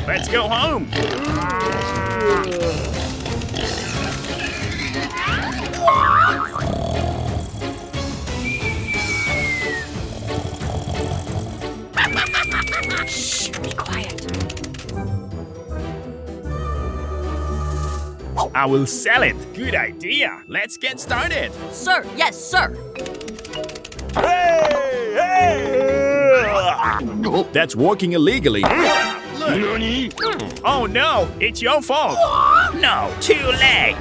Let's go home. Shh, be quiet. I will sell it. Good idea. Let's get started. Sir, yes, sir. That's working illegally. Oh no, it's your fault. No, too late.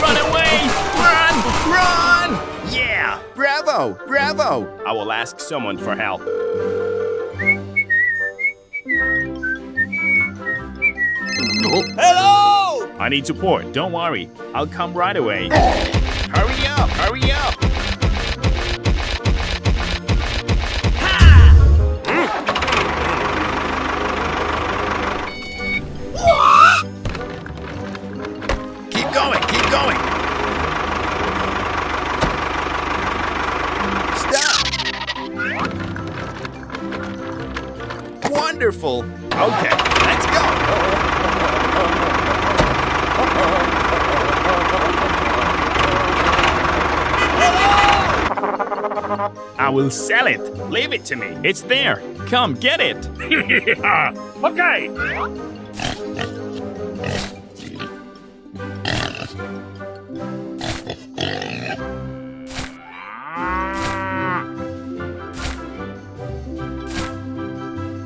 Run away! Run! Run! Yeah, bravo, bravo. I will ask someone for help. Hello! I need support, don't worry. I'll come right away. Hurry up, hurry up. Keep going, keep going. Stop. Wonderful. Okay, let's go. I will sell it. Leave it to me. It's there. Come get it. Okay.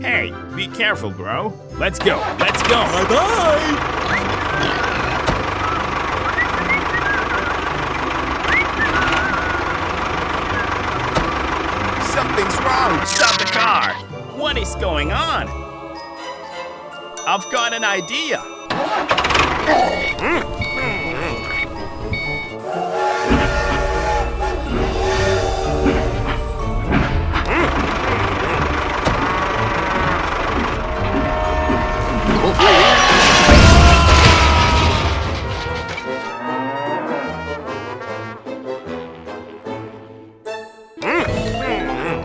Hey, be careful, bro. Let's go. Let's go. Bye-bye. Something's wrong! Stop the car! What is going on? I've got an idea!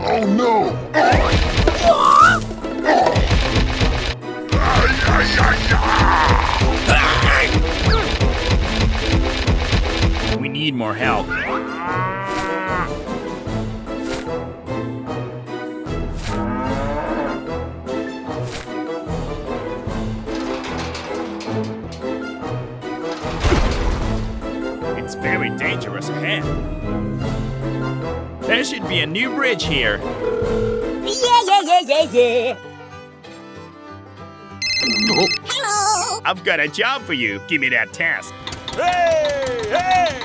Oh no! We need more help. It's very dangerous ahead. There should be a new bridge here. Yeah. Hello! I've got a job for you. Give me that task. Hey! Hey!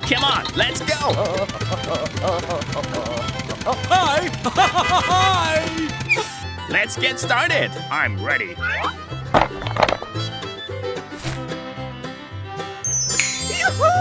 Come on, let's go! Hi! Hi! Let's get started. I'm ready. Yoo-hoo!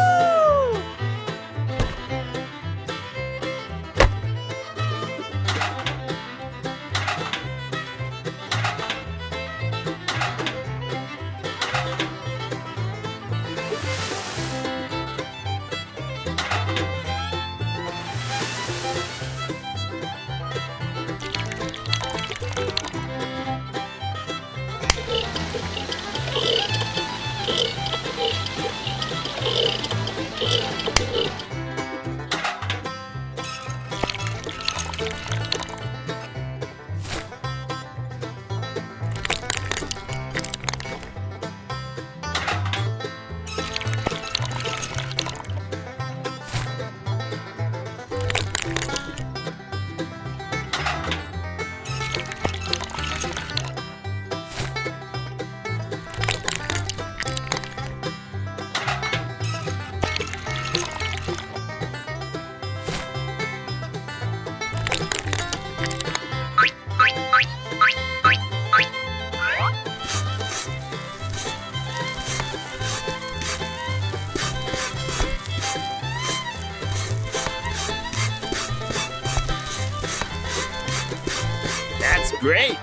Great!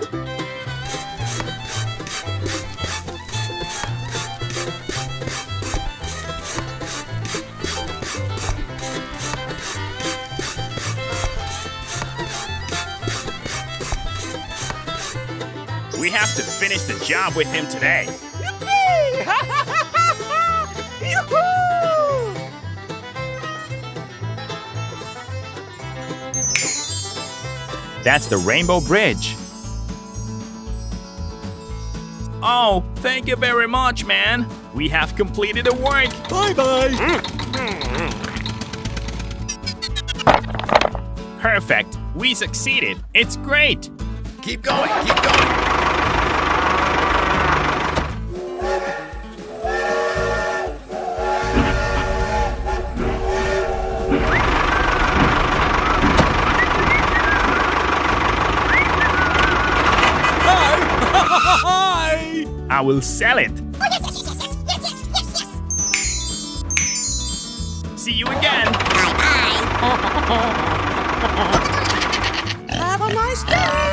We have to finish the job with him today. That's the Rainbow Bridge. Oh, thank you very much, man. We have completed the work. Bye-bye. Perfect. We succeeded. It's great. Keep going, keep going. I will sell it. See you again. Have a nice day.